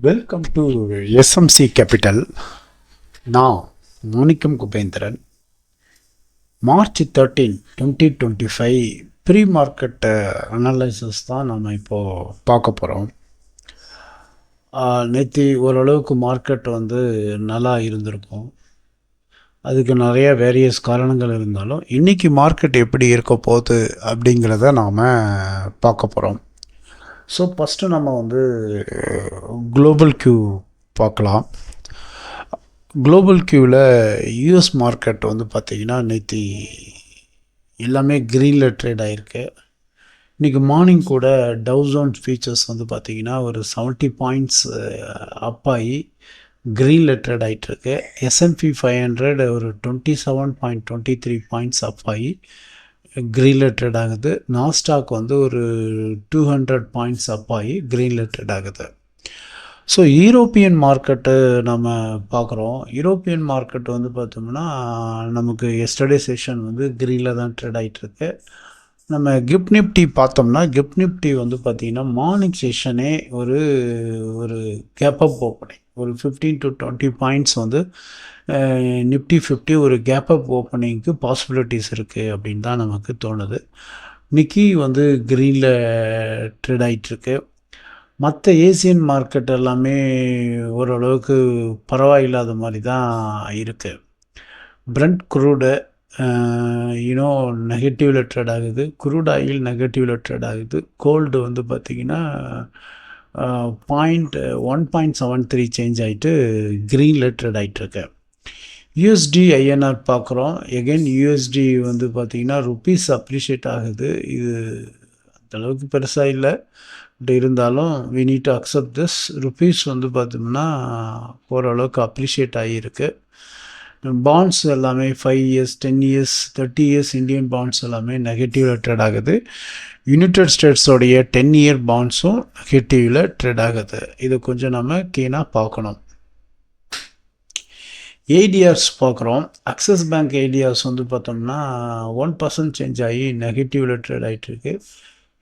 Welcome to SMC capital. நான் Manickam Kubendran. March 13, 2025 pre market analysis தான் நம்ம இப்போது பார்க்க போகிறோம். நேற்று ஓரளவுக்கு மார்க்கெட் நல்லா இருந்திருக்கும். அதுக்கு நிறைய வேரியஸ் காரணங்கள் இருந்தாலும் இன்றைக்கி மார்க்கெட் எப்படி இருக்க போகுது அப்படிங்கிறத நாம் பார்க்க போகிறோம். ஸோ ஃபஸ்ட்டு நம்ம குளோபல் கியூ பார்க்கலாம். குளோபல் கியூவில் யூஎஸ் மார்க்கெட் பார்த்திங்கன்னா நேற்று எல்லாமே க்ரீனில் ட்ரேட் ஆகிருக்கு. இன்றைக்கி மார்னிங் கூட டவ் ஜோன்ஸ் ஃபீச்சர்ஸ் பார்த்திங்கன்னா ஒரு 70 பாயிண்ட்ஸ் அப் ஆகி க்ரீனில் ட்ரேட் ஆகிட்டுருக்கு. S&P 500 ஒரு 27.23 பாயிண்ட்ஸ் அப் ஆகி க்ரீனில் ட்ரேட் ஆகுது. நாஸ்டாக் ஒரு 200 பாயிண்ட்ஸ் அப் ஆகி க்ரீனில் ட்ரேட் ஆகுது. ஸோ யூரோப்பியன் மார்க்கெட்டு நம்ம பார்க்குறோம். யூரோப்பியன் மார்க்கெட் பார்த்தோம்னா நமக்கு எஸ்டர்டே செஷன் க்ரீனில் தான் ட்ரேட் ஆகிட்டுருக்கு. நம்ம கிஃப்ட் நிஃப்டி பார்த்தோம்னா கிஃப்ட் நிஃப்டி பார்த்திங்கன்னா மார்னிங் செஷனே ஒரு கேப் அப் ஓப்பனிங் ஒரு 15 to 20 பாயிண்ட்ஸ் நிஃப்டி 50 ஒரு கேப் அப் ஓப்பனிங்க்கு பாசிபிலிட்டிஸ் இருக்குது அப்படின்னு தான் நமக்கு தோணுது. நிக்கி க்ரீனில் ட்ரேட் ஆகிட்டுருக்கு. மற்ற ஏசியன் மார்க்கெட் எல்லாமே ஓரளவுக்கு பரவாயில்லாத மாதிரி தான் இருக்குது. பிரண்ட் குரூடு நெகட்டிவில் ட்ரேட் ஆகுது. குரூட் ஆயில் நெகட்டிவில் ட்ரேட் ஆகுது. கோல்டு பார்த்திங்கன்னா 1.73 சேஞ்ச் ஆகிட்டு க்ரீனில் ட்ரேட் ஆகிட்டுருக்கு. யூஎஸ்டி ஐஎன்ஆர் பார்க்குறோம். எகெயின் யூஎஸ்டி பார்த்திங்கன்னா ருப்பீஸ் அப்ரிஷியேட் ஆகுது. இது அந்தளவுக்கு பெருசாக இல்லை, பட் இருந்தாலும் we need to accept this. Rupees பார்த்தோம்னா ஓரளவுக்கு அப்ரிஷியேட் ஆகியிருக்கு. பாண்ட்ஸ் எல்லாமே 5 years 10 years 30 years Indian bonds எல்லாமே நெகட்டிவில் ட்ரேட் ஆகுது. யுனைடெட் ஸ்டேட்ஸோடைய 10 year பாண்ட்ஸும் நெகட்டிவில் ட்ரேட் ஆகுது. இது கொஞ்சம் நம்ம கீனாக பார்க்கணும். ஏடிஆர்ஸ் பார்க்குறோம். அக்சிஸ் பேங்க் ஏடிஆர்ஸ் பார்த்தோம்னா 1% சேஞ்ச் ஆகி நெகட்டிவில் ட்ரேட் ஆகிட்டுருக்கு.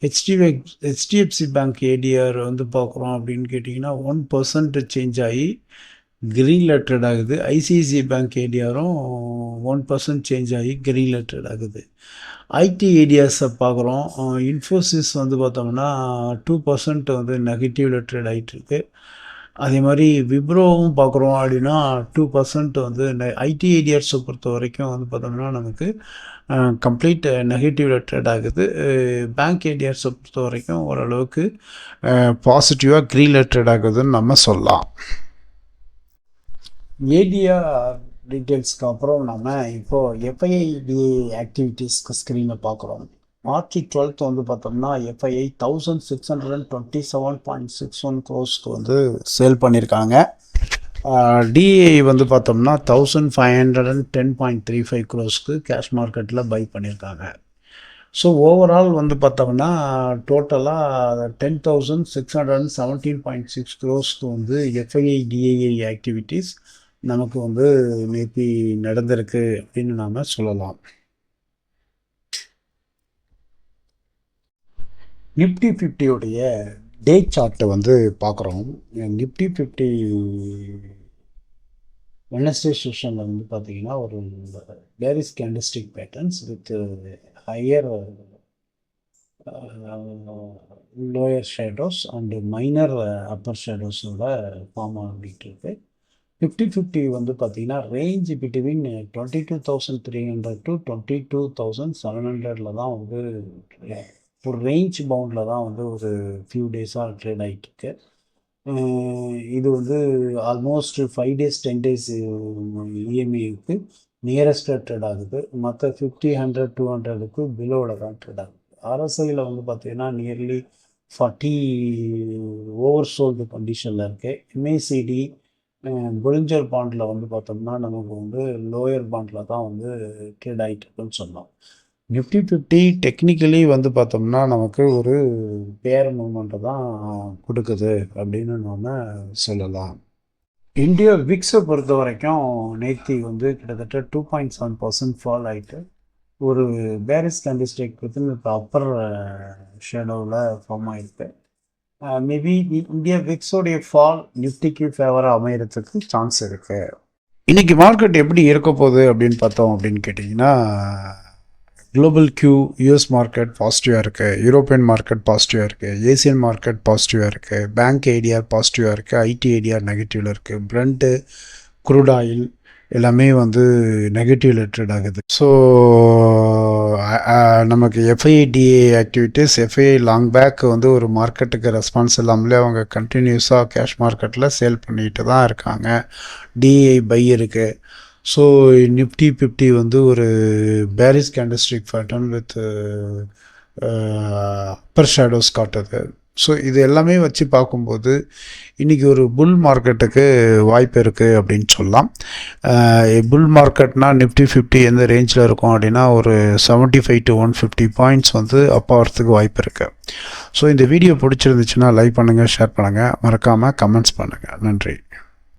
ஹெச்டிஎஃப்சி பேங்க் ஏடிஆர் பார்க்குறோம் அப்படின்னு கேட்டிங்கன்னா 1% சேஞ்ச் ஆகி க்ரீனில் ட்ரேட் ஆகுது. ஐசிஐசிஐ பேங்க் ஏடிஆரும் 1% சேஞ்ச் ஆகி க்ரீனில் ட்ரேட் ஆகுது. ஐடி ஏடிஆர்ஸை பார்க்குறோம். இன்ஃபோசிஸ் பார்த்தோம்னா 2% நெகட்டிவில் ட்ரேட் ஆகிட்டுருக்கு. அதே மாதிரி விப்ரோவும் பார்க்குறோம் அப்படின்னா 2% ஐடி ஏடிஆர்ஸை பொறுத்த வரைக்கும் பார்த்தோம்னா நமக்கு கம்ப்ளீட் நெகட்டிவில் ட்ரேட் ஆகுது. பேங்க் ஏடிஆர்ஸை பொறுத்த வரைக்கும் ஓரளவுக்கு பாசிட்டிவாக க்ரீனில் ட்ரேட் ஆகுதுன்னு நம்ம சொல்லலாம். ஏடிஆர் டீட்டெயில்ஸ்க்கு அப்புறம் நம்ம இப்போது எஃப்ஐஐடிஏ ஆக்டிவிட்டீஸ்க்கு ஸ்க்ரீனை பார்க்குறோம். மார்ச் 12 பார்த்தோம்னா எஃப்ஐஐ 1627.61 crores சேல் பண்ணியிருக்காங்க. டிஏஐ பார்த்தோம்னா 1510.35 crores கேஷ் மார்க்கெட்டில் பை பண்ணியிருக்காங்க. ஸோ ஓவரால் பார்த்தோம்னா டோட்டலாக 10,617.6 crores எஃப்ஐஐ டிஏஐ ஆக்டிவிட்டீஸ் நமக்கு நேற்று நடந்திருக்கு அப்படின்னு நாம் சொல்லலாம். நிஃப்டி 50 டே சார்ட்டை பார்க்குறோம். நிஃப்டி 50 வெனஸ்டே செஷனில் பார்த்திங்கன்னா ஒரு bearish candlestick patterns with higher lower shadows and minor upper ஷேடோஸோட ஃபார்ம் ஆகிட்டு இருக்கு. 50 பார்த்திங்கன்னா ரேஞ்ச் பிட்வீன் 22,300 to 22,700 தான் ஒரு ரேஞ்ச் பவுண்டில் தான் ஒரு ஃபியூ டேஸாக ட்ரேட் ஆகிட்டுருக்கு. இது ஆல்மோஸ்ட் 5 days 10 days இஎம்ஐக்கு நியரஸ்டாக ட்ரேட் ஆகுது. மற்ற 50 100 200க்கு பிலோவில் தான் ட்ரேட் ஆகுது. ஆர்எஸ்ஐயில் பார்த்திங்கன்னா நியர்லி 40 ஓவர் சோல்டு கண்டிஷனில் இருக்குது. எம்ஏசிடி புரிஞ்சர் பாண்டில் பார்த்தோம்னா நமக்கு லோயர் பாண்டில் தான் ட்ரேட் ஆகிட்டுருக்குன்னு சொன்னோம். நிஃப்டி 50 டெக்னிக்கலி பார்த்தோம்னா நமக்கு ஒரு பேர் மூமெண்ட்டை தான் கொடுக்குது அப்படின்னு நாம் சொல்லலாம். இந்தியா விக்ஸை பொறுத்த வரைக்கும் நேற்று கிட்டத்தட்ட 2.7% ஃபால் ஆகிட்டு ஒரு பேரிஸ் கேண்டில்ஸ்டிக் வித்தின் அப்பர் ஷேடோவில் ஃபார்ம் ஆகிருக்கு. மேபி இந்தியா விக்ஸோடைய ஃபால் நிஃப்டிக்கு ஃபேவராக அமையறதுக்கு சான்ஸ் இருக்கு. இன்னைக்கு மார்க்கெட் எப்படி இருக்க போகுது அப்படின்னு பார்த்தோம் அப்படின்னு கேட்டிங்கன்னா, குளோபல் கியூ யூஎஸ் மார்க்கெட் பாசிட்டிவாக இருக்குது, யூரோப்பியன் மார்க்கெட் பாசிட்டிவாக இருக்குது, ஏசியன் மார்க்கெட் பாசிட்டிவாக இருக்குது, பேங்க் ஏடிஆர் பாசிட்டிவாக இருக்குது, ஐடி ஏடிஆர் நெகட்டிவில் இருக்குது, பிரெண்ட்டு குரூட் ஆயில் எல்லாமே வந்து நெகட்டிவ் ட்ரேட் ஆகுது. ஸோ நமக்கு எஃப்ஐடிஏ ஆக்டிவிட்டீஸ், எஃப்ஐ லாங் பேக் வந்து ஒரு மார்க்கெட்டுக்கு ரெஸ்பான்ஸ் இல்லாமலே அவங்க கண்டினியூஸாக கேஷ் மார்க்கெட்டில் சேல் பண்ணிட்டு தான் இருக்காங்க. டிஐ பை இருக்குது. ஸோ நிஃப்டி 50 வந்து ஒரு bearish candlestick pattern with upper shadows காட்டுது. ஸோ இது எல்லாமே வச்சு பார்க்கும்போது இன்றைக்கி ஒரு புல் மார்க்கெட்டுக்கு வாய்ப்பு இருக்குது அப்படின்னு சொல்லலாம். புல் மார்க்கெட்னால் நிஃப்டி 50 எந்த ரேஞ்சில் இருக்கும் அப்படின்னா ஒரு 75 to 150 பாயிண்ட்ஸ் வந்து அப்போ வரத்துக்கு வாய்ப்பு இருக்குது. ஸோ இந்த வீடியோ பிடிச்சிருந்துச்சுன்னா லைக் பண்ணுங்கள், ஷேர் பண்ணுங்கள், மறக்காமல் கமெண்ட்ஸ் பண்ணுங்கள். நன்றி.